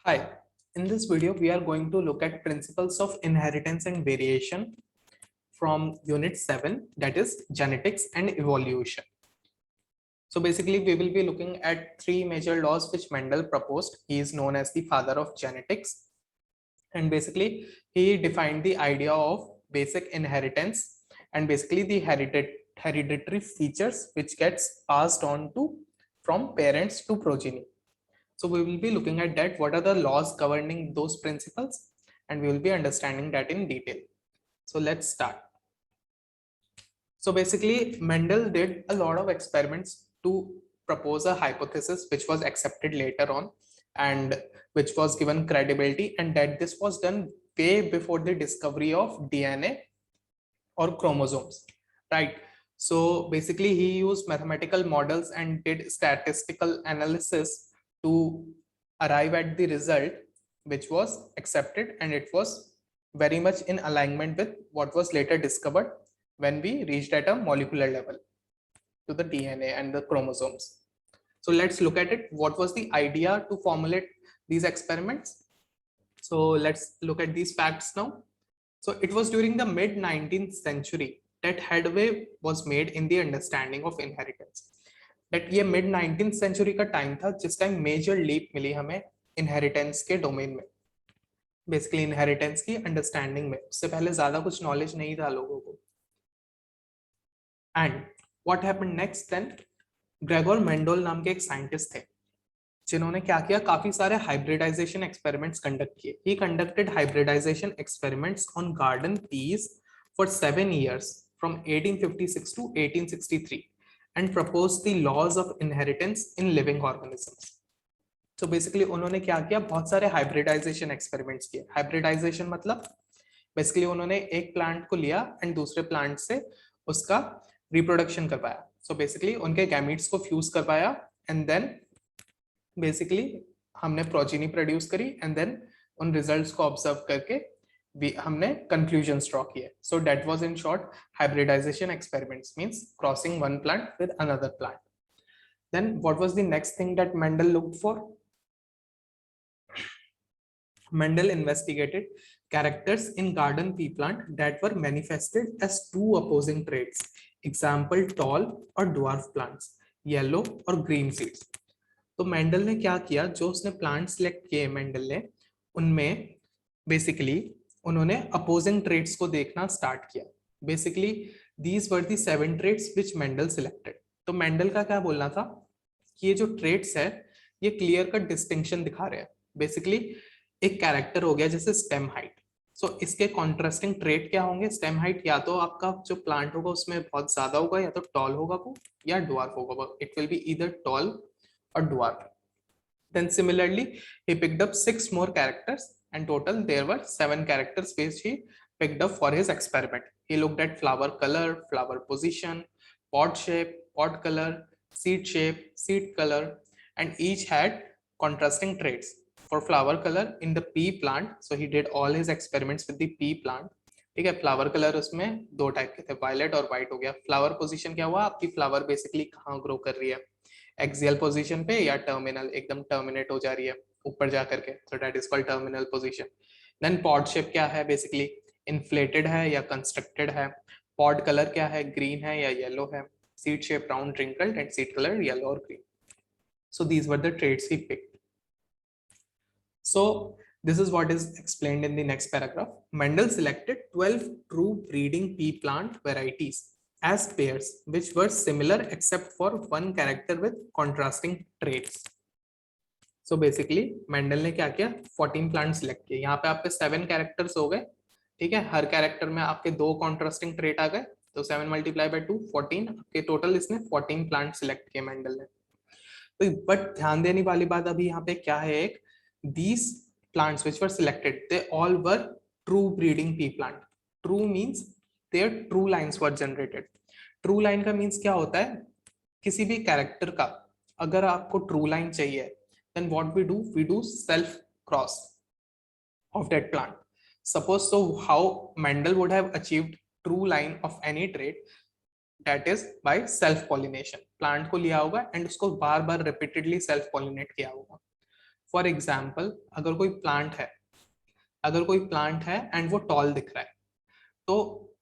Hi, in this video, we are going to look at principles of inheritance and variation from Unit 7, that is genetics and evolution. So basically, we will be looking at three major laws which Mendel proposed. He is known as the father of genetics. And basically, he defined the idea of basic inheritance and basically the hereditary features which gets passed on to from parents to progeny. So we will be looking at that, what are the laws governing those principles, and we will be understanding that in detail. So let's start. So basically, Mendel did a lot of experiments to propose a hypothesis which was accepted later on and which was given credibility, and that this was done way before the discovery of DNA or chromosomes, right? So basically, he used mathematical models and did statistical analysis to arrive at the result which was accepted, and it was very much in alignment with what was later discovered when we reached at a molecular level to the DNA and the chromosomes. So let's look at it. What was the idea to formulate these experiments? So let's look at these facts now. So it was during the mid 19th century that headway was made in the understanding of inheritance. That ये mid 19th century का time था जिस time major leap मिली हमें inheritance के domain में. Basically inheritance की understanding में. उससे पहले ज़्यादा कुछ knowledge नहीं था लोगों को. And what happened next then? Gregor Mendel नाम के एक scientist थे जिन्होंने क्या किया, काफी सारे हाइब्रिडाइजेशन एक्सपेरिमेंट्स कंडक्ट किए. He conducted hybridization experiments on garden peas for 7 years from 1856 to 1863 and proposed the laws of inheritance in living organisms. तो बेसिकली उन्होंने क्या किया, बहुत सारे हाइब्रिडाइजेशन एक्सपेरिमेंट्स किए. हाइब्रिडाइजेशन मतलब बेसिकली उन्होंने एक प्लांट को लिया एंड दूसरे प्लांट से उसका रिप्रोडक्शन करवाया. सो बेसिकली उनके गैमीट्स को फ्यूज करवाया एंड देन बेसिकली हमने प्रोजेनी प्रोड्यूस करी एंड देन उन रिजल्ट्स को ऑब्जर्व करके भी हमने कंक्लूजन्स ड्रॉ किए. So that was in short hybridisation experiments, means crossing one plant with another plant. Then what was the next thing that Mendel looked for? Mendel investigated characters in garden pea plant that were manifested as two opposing traits. Example, tall or dwarf plants, yellow or green seeds. तो Mendel ने क्या किया, जो उसने plant select किए Mendel ने, उनमें basically उन्होंने अपोजिंग ट्रेट्स को देखना स्टार्ट किया. Basically these were the 7 traits which Mendel selected. तो मेंडल का क्या बोलना था कि ये जो ट्रेट्स है ये क्लियर कट डिस्टिंक्शन दिखा रहे हैं. बेसिकली एक कैरेक्टर हो गया जैसे स्टेम हाइट. सो इसके कॉन्ट्रास्टिंग ट्रेट क्या होंगे? स्टेम हाइट या तो आपका जो प्लांट होगा उसमें बहुत ज्यादा होगा, या तो टॉल होगा वो, या ड्वार्फ होगा. It will be either tall or dwarf. Then similarly, he picked up 6 more characters, and total there were 7 characters which he picked up for his experiment. He looked at flower color, flower position, pod shape, pod color, seed color, and each had contrasting traits. For flower color in the pea plant, so he did all his experiments with the pea plant. ठीक है, flower colour उसमें दो type के थे, violet और white हो गया. Flower position क्या हुआ, आपकी फ्लावर बेसिकली कहाँ ग्रो कर रही है, एक्सियल पोजीशन पे या टर्मिनल, एकदम टर्मिनेट हो जा रही है ऊपर जा करके, so that is called terminal position. Then pod shape क्या है, बेसिकली इन्फ्लेटेड है या कंस्ट्रक्टेड है. पॉड कलर क्या है, ग्रीन है या येलो है. Seed shape round wrinkled and seed colour yellow और green. So these were the traits he picked. So this is what is explained in the next paragraph. Mendel selected 12 true breeding pea plant varieties as pairs which were similar except for one character with contrasting traits. So basically Mendel ने क्या किया, 14 plant select किए. यहाँ पे आपके 7 characters हो गए. ठीक है, हर कैरेक्टर में आपके 2 कॉन्ट्रास्टिंग ट्रेट आ गए. तो 7 मल्टीप्लाई बाय 2 14, आपके टोटल इसने 14 प्लांट सिलेक्ट किए मेंडल ने. तो बट ध्यान देने वाली बात अभी यहाँ पे क्या है, एक these plants which were selected, they all were true breeding pea plant. True means their true lines were generated. True line का means क्या होता है, किसी भी कैरेक्टर का अगर आपको ट्रू लाइन चाहिए, then what we do self cross of that plant. Suppose, so how Mendel would have achieved true line of any trait, that is by self pollination. Plant को लिया होगा एंड उसको बार बार repeatedly self pollinate किया होगा. For example अगर कोई plant है and वो टॉल दिख रहा है, तो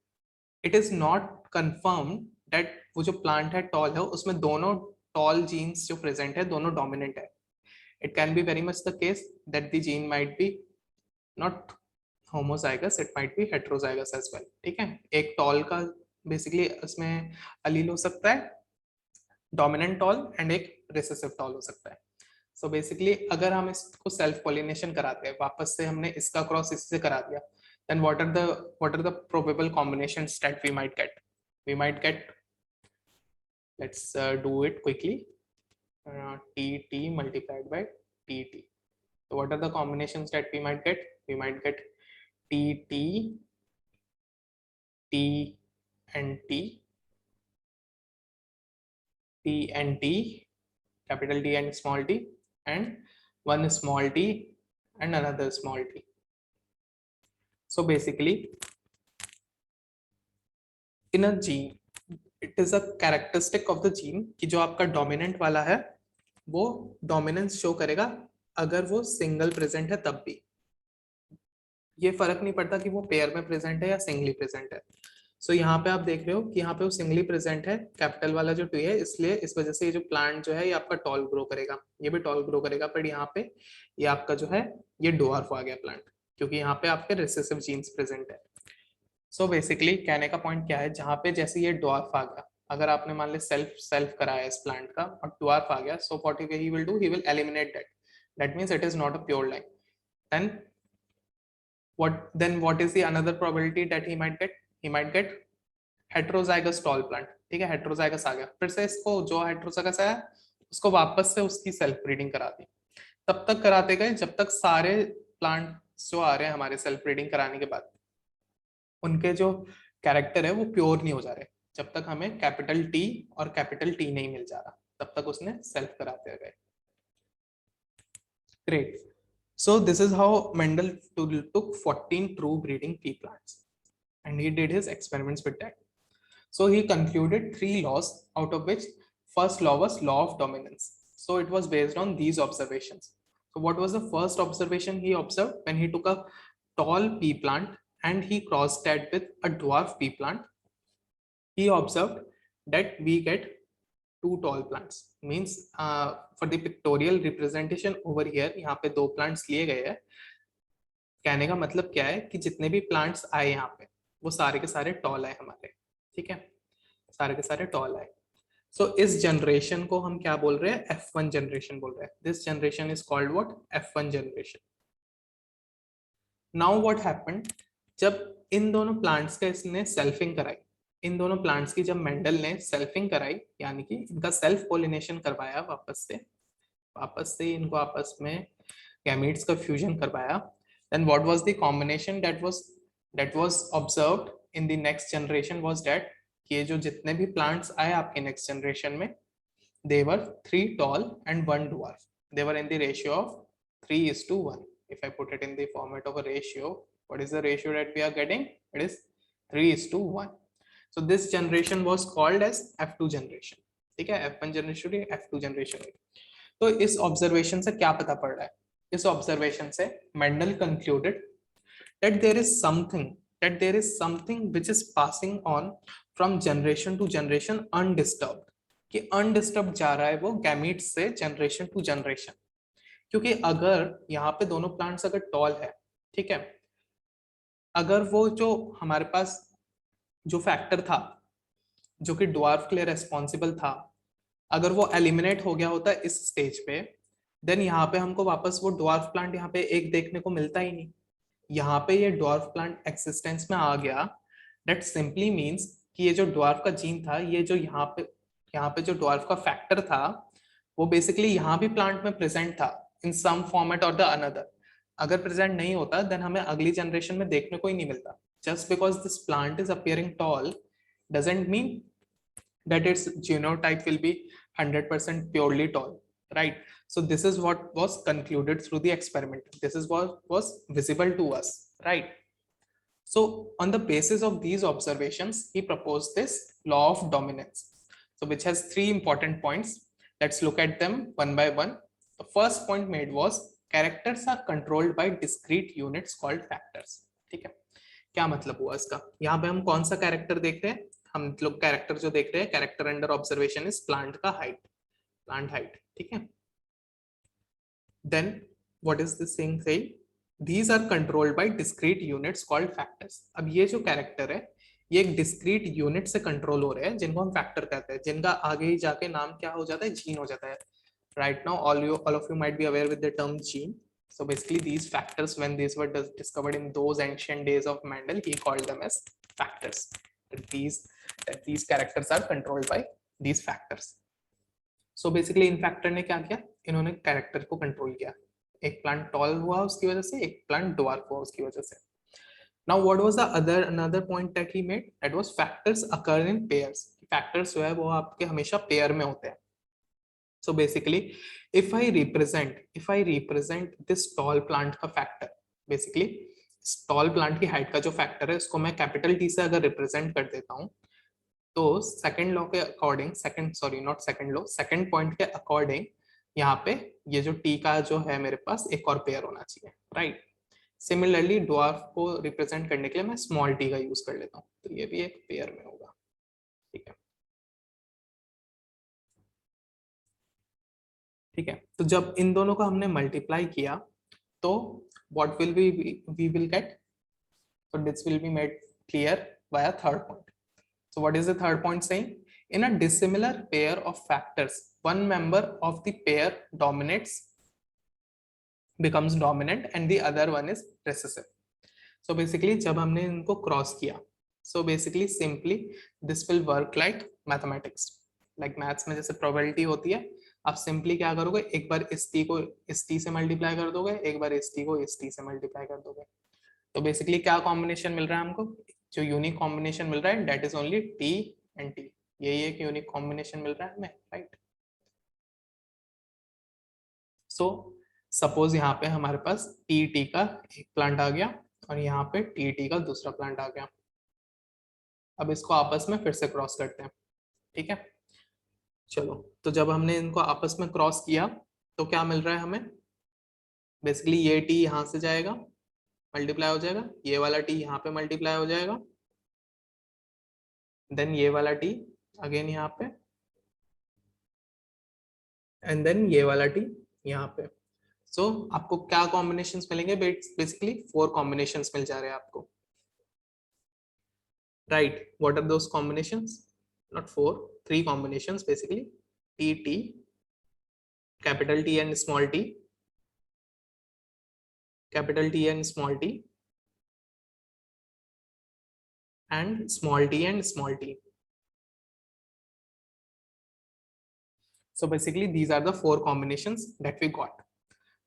it is not confirm that वो जो प्लांट है टॉल है, उसमें दोनों टॉल जीन्स जो प्रेजेंट है दोनों डोमिनेंट है. It can be very much the case that the gene might be not homozygous, it might be heterozygous as well. ठीक है, एक टॉल का बेसिकली इसमें अलील हो सकता है डोमिनेंट टॉल एंड एक रिसेसिव टॉल हो सकता है. सो बेसिकली अगर हम इसको सेल्फ पॉलिनेशन कराते हैं, वापस से हमने इसका क्रॉस इससे करा दिया, then what are the probable combinations that we might get? We might get, let's do it quickly, tt multiplied by tt. So what are the combinations that we might get? We might get tt, t and t, t and t, capital T and small t, and one small t and another small t. So basically in a gene, it is a characteristic of the gene कि जो आपका dominant वाला है वो dominance show करेगा अगर वो single present है तब भी. ये फर्क नहीं पड़ता कि वो पेयर में प्रेजेंट है या सिंगली प्रेजेंट है. सो यहाँ पे आप देख रहे हो कि यहाँ पे वो सिंगली प्रेजेंट है, कैपिटल वाला जो ट्री है, इसलिए इस वजह से ये जो प्लांट जो है ये आपका टॉल ग्रो करेगा, ये भी टॉल ग्रो करेगा. पर यहाँ पे ये आपका जो है ये डॉर्फ आ गया प्लांट, क्योंकि यहाँ पे आपके रिसेसिव जीन्स प्रेजेंट है. सो बेसिकली कहने का पॉइंट क्या है, जहाँ पे जैसे ये डॉर्फ आ गया, अगर आपने मान लिया सेल्फ कराया इस प्लांट का और डॉर्फ आ गया, so what he will do, he will eliminate that means it is not a pure line. Then what is the another probability that he might get heterozygous tall plant. ठीक है, heterozygous आ गया, फिर से इसको जो heterozygous है उसको वापस से उसकी सेल्फ ब्रीडिंग करा दी. तब तक कराते गए जब तक सारे प्लांट्स जो आ रहे हैं हमारे सेल्फ ब्रीडिंग कराने के बाद उनके जो कैरेक्टर है वो प्योर नहीं हो जा रहे. जब तक हमें कैपिटल टी और कैपिटल टी नहीं मिल जा रहा तब तक उसने सेल्फ कराते गए. Great. So this is how Mendel took 14 true breeding pea plants and he did his experiments with that. So he concluded 3 laws, out of which first law was law of dominance. So it was based on these observations. So what was the first observation he observed? When he took a tall pea plant and he crossed that with a dwarf pea plant, he observed that we get 2 tall plants. Means for the pictorial representation over here, यहाँ पे 2 plants लिए गए हैं. कहने का मतलब क्या है कि जितने भी plants आए यहाँ पे वो सारे के सारे tall आए हमारे. ठीक है, सारे के सारे tall आए. So इस generation को हम क्या बोल रहे हैं, F1 generation बोल रहे हैं. This generation is called what? F1 generation. Now what happened, जब इन दोनों plants का इसने selfing कराई, इन दोनों प्लांट्स की जब मेंडल ने सेल्फिंग कराई, यानी कि इनका सेल्फ पोलिनेशन करवाया, वापस से इनको आपस में गैमीट्स का फ्यूजन करवाया, then what was the combination that was observed in the next generation was that ये जो जितने भी प्लांट्स आए आपके नेक्स्ट जनरेशन में, they were 3 tall and 1 dwarf. They were in the ratio of 3:1. If I put it in the format of a ratio, what is the ratio that we are getting? It is 3:1. So this generation was called as F2 generation. ठीक है, F1 generation हुई, F2 generation हुई. तो इस observation से क्या पता पड़ रहा है, इस ऑब्जर्वेशन से Mendel concluded that there is something which is passing on from generation to generation undisturbed. कि अनडिस्टर्ब जा रहा है वो गैमीट से जनरेशन टू जनरेशन. क्योंकि अगर यहाँ पे दोनों प्लांट्स अगर टॉल है, ठीक है, अगर वो जो हमारे पास जो फैक्टर था जो कि ड्वार्फ के लिए रेस्पॉन्सिबल था, अगर वो एलिमिनेट हो गया होता इस स्टेज पे, देन यहाँ पे हमको वापस वो ड्वार्फ प्लांट यहाँ पे एक देखने को मिलता ही नहीं. यहाँ पे ये ड्वार्फ प्लांट एक्सिस्टेंस में आ गया, दैट सिंपली मींस कि ये जो ड्वार्फ का जीन था, ये जो यहाँ पे जो ड्वार्फ का फैक्टर था वो बेसिकली यहाँ भी प्लांट में प्रेजेंट था इन सम फॉर्मेट और द अनदर. अगर प्रेजेंट नहीं होता देन हमें अगली जनरेशन में देखने को ही नहीं मिलता. Just because this plant is appearing tall doesn't mean that its genotype will be 100% purely tall, right? So this is what was concluded through the experiment. This is what was visible to us, right? So on the basis of these observations, he proposed this law of dominance, so which has 3 important points. Let's look at them one by one. The first point made was characters are controlled by discrete units called factors. ठीक है, क्या मतलब हुआ इसका? यहाँ पे हम कौन सा कैरेक्टर देख रहे हैं? हम लोग कैरेक्टर जो देख रहे हैं, character under observation is plant का हाइट, प्लांट हाइट। ठीक है, then what is this thing saying? These are controlled by discrete units called factors। अब ये जो कैरेक्टर है ये एक डिस्क्रीट यूनिट से कंट्रोल हो रहे हैं जिनको हम फैक्टर कहते हैं, जिनका आगे ही जाके नाम क्या हो जाता है? जीन हो जाता है। Right now all of you might be aware with the term gene। So basically these factors, when these were discovered in those ancient days of Mendel, he called them as factors। that these characters are controlled by these factors। So basically in factor ने क्या किया? इन्होंने character को control किया। एक plant tall हुआ उसकी वजह से, एक प्लांट ड्वार्फ हुआ उसकी वजह से। Now what was the another point that he made? That was factors occur in pairs। Factors जो है वो आपके हमेशा पेयर में होते हैं। So basically if I represent this tall plant का factor, basically tall plant की हाइट का जो फैक्टर है उसको मैं कैपिटल टी से अगर रिप्रेजेंट कर देता हूँ, तो सेकंड लॉ के अकॉर्डिंग, सेकंड पॉइंट के अकॉर्डिंग यहाँ पे ये जो टी का जो है मेरे पास एक और पेयर होना चाहिए, राइट। सिमिलरली ड्वार्फ को रिप्रेजेंट करने के लिए मैं स्मॉल टी का यूज कर लेता हूँ, तो ये भी एक पेयर में होगा। ठीक है, ठीक है। तो जब इन दोनों को हमने मल्टीप्लाई किया तो what will we will get? so this will be made clear by a third point। so what is the third point saying? In a dissimilar pair of factors, one member of the pair becomes dominant and the other one is recessive। so basically जब हमने इनको cross किया, so basically simply this will work like mathematics, like maths में जैसे probability होती है। आप simply क्या करोगे, एक बार इस टी को इस टी से मल्टीप्लाई कर दोगे, एक बार इस टी को इस टी से मल्टीप्लाई कर दोगे। तो बेसिकली क्या कॉम्बिनेशन मिल रहा है हमको? जो यूनिक कॉम्बिनेशन मिल रहा है that is only T and T. यही एक यूनिक कॉम्बिनेशन मिल रहा है हमें, राइट। सो सपोज यहाँ पे हमारे पास टी टी का एक प्लांट आ गया और यहाँ पे टी टी का दूसरा प्लांट आ गया। अब इसको आपस में फिर से क्रॉस करते हैं। ठीक है, चलो। तो जब हमने इनको आपस में क्रॉस किया तो क्या मिल रहा है हमें? बेसिकली ये टी यहाँ से जाएगा, मल्टीप्लाई हो जाएगा, ये वाला टी यहाँ पे मल्टीप्लाई हो जाएगा, देन ये वाला टी अगेन यहाँ पे, एंड देन ये वाला टी यहाँ पे। सो आपको क्या कॉम्बिनेशंस मिलेंगे? बेसिकली 4 कॉम्बिनेशंस मिल जा रहे हैं आपको, right. What are those combinations? Not 4, 3 combinations basically. T T, capital T and small T, capital T and small T, and small t and small t। So basically these are the 4 combinations that we got।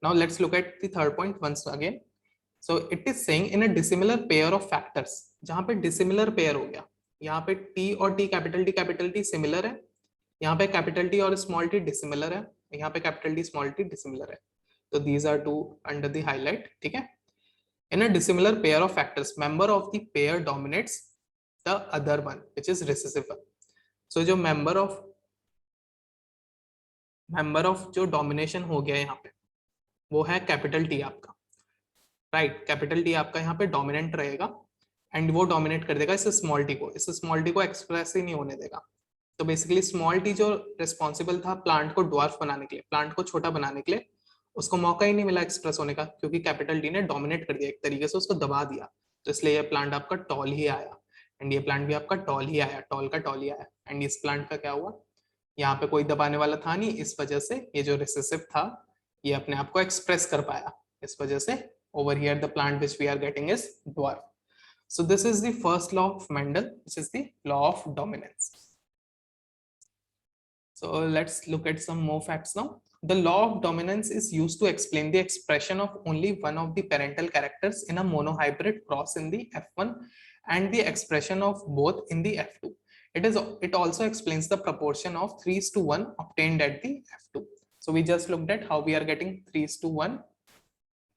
Now let's look at the third point once again। So it is saying in a dissimilar pair of factors, जहां पे dissimilar pair हो गया, यहाँ पे t और t capital t similar है, यहाँ पे कैपिटल T और स्मॉल t डिसिमिलर है, यहाँ पे capital T small t dissimilar है। तो these are two under the highlight। ठीक है, in a dissimilar pair of factors, member of the pair dominates the other one which is recessive। so जो member of जो domination हो गया यहाँ पे वो है कैपिटल टी आपका, राइट। कैपिटल टी आपका यहाँ पे डोमिनेंट रहेगा एंड वो डोमिनेट कर देगा इस स्मॉल टी को, इस स्मॉल टी को एक्सप्रेस ही नहीं होने देगा। तो बेसिकली स्मॉल टी जो रिस्पॉन्सिबल था प्लांट को ड्वार्फ बनाने के लिए, प्लांट को छोटा बनाने के लिए, उसको मौका ही नहीं मिला एक्सप्रेस होने का, क्योंकि कैपिटल टी ने डोमिनेट कर दिया, एक तरीके से उसको दबा दिया। तो इसलिए ये प्लांट आपका टॉल ही आया एंड ये प्लांट भी आपका टॉल ही आया, टॉल का टॉल ही आया। एंड इस प्लांट का क्या हुआ? यहाँ पे कोई दबाने वाला था नहीं, इस वजह से ये जो रिसेसिव था ये अपने आप को एक्सप्रेस कर पाया, इस वजह से over here the plant which we are getting is dwarf। so this is the first law of Mendel, which is the law of dominance। so let's look at some more facts now। the law of dominance is used to explain the expression of only one of the parental characters in a monohybrid cross in the F1 and the expression of both in the F2। it also explains the proportion of 3:1 obtained at the F2। so we just looked at how we are getting 3:1।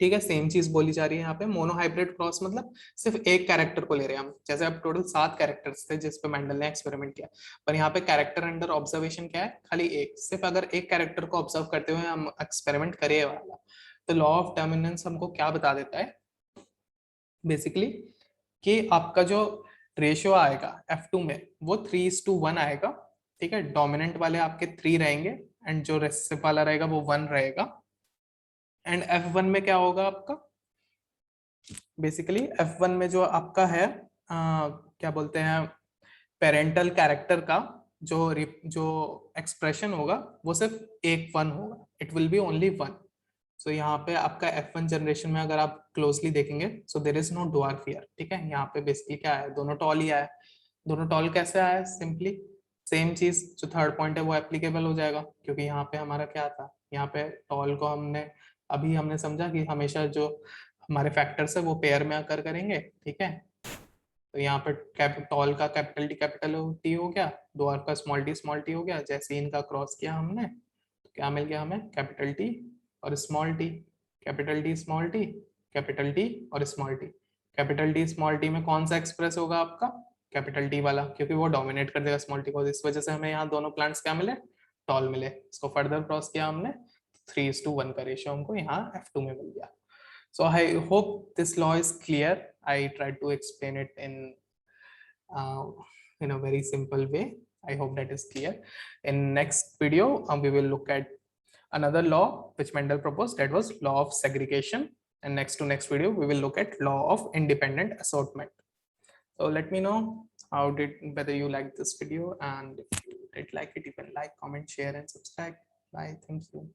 ठीक है, same चीज बोली जा रही है यहाँ पे। Monohybrid cross मतलब सिर्फ एक कैरेक्टर को ले रहे हैं हम, जैसे अब टोटल 7 कैरेक्टर्स थे जिस पे मेंडल ने एक्सपेरिमेंट किया, पर यहाँ पे कैरेक्टर अंडर ऑब्जर्वेशन क्या है? खाली एक। सिर्फ अगर एक कैरेक्टर को ऑब्जर्व करते हुए हम एक्सपेरिमेंट करें वाला, तो लॉ ऑफ डोमिनेंस हमको क्या बता देता है बेसिकली, कि आपका जो रेशियो आएगा F2 में वो 3:1 आएगा, ठीक है। डोमिनेंट वाले आपके 3 रहेंगे एंड जो रेसिसिव वाला रहेगा वो 1 रहेगा। एंड F1 में क्या होगा आपका, बेसिकली F1 में जो आपका है क्या बोलते हैं, पेरेंटल कैरेक्टर का जो एक्सप्रेशन होगा वो सिर्फ एक 1 होगा, इट विल बी ओनली 1। सो यहाँ पे आपका F1 जनरेशन में अगर आप क्लोजली देखेंगे, so there is no dwarf here, ठीक है। यहाँ पे बेसिकली क्या है, दोनों टॉल ही आया। दोनों टॉल कैसे आया, सिंपली सेम चीज जो थर्ड पॉइंट है वो एप्लीकेबल हो जाएगा, क्योंकि यहाँ पे हमारा क्या था, यहाँ पे टॉल को हमने समझा कि हमेशा जो हमारे फैक्टर्स है वो पेयर में आकर करेंगे, ठीक है। तो यहाँ पे टॉल का कैपिटल टी हो गया, ड्वार्फ का स्मॉल टी हो गया। जैसे ही इनका क्रॉस किया हमने तो क्या मिल गया हमें, कैपिटल टी और small T, capital T small T, capital T और small T. Capital T small T में कौन सा एक्सप्रेस होगा आपका, कैपिटल टी वाला, क्योंकि वो डोमिनेट कर देगा स्मॉल टी को। इस वजह से हमें यहाँ दोनों प्लांट्स क्या मिले, टॉल मिले। इसको फर्दर क्रॉस किया हमने, 3:1 का रेशियो हमको यहाँ F2 में मिल गया। So I hope this law is clear. I tried to explain it uh, in a very simple way. I hope that is clear. In next video, we will look at another law which Mendel proposed, that was law of segregation. And next video, we will look at law of independent assortment. So let me know whether you like this video, and if you did like it, you can like, comment, share, and subscribe. Bye. Thank you.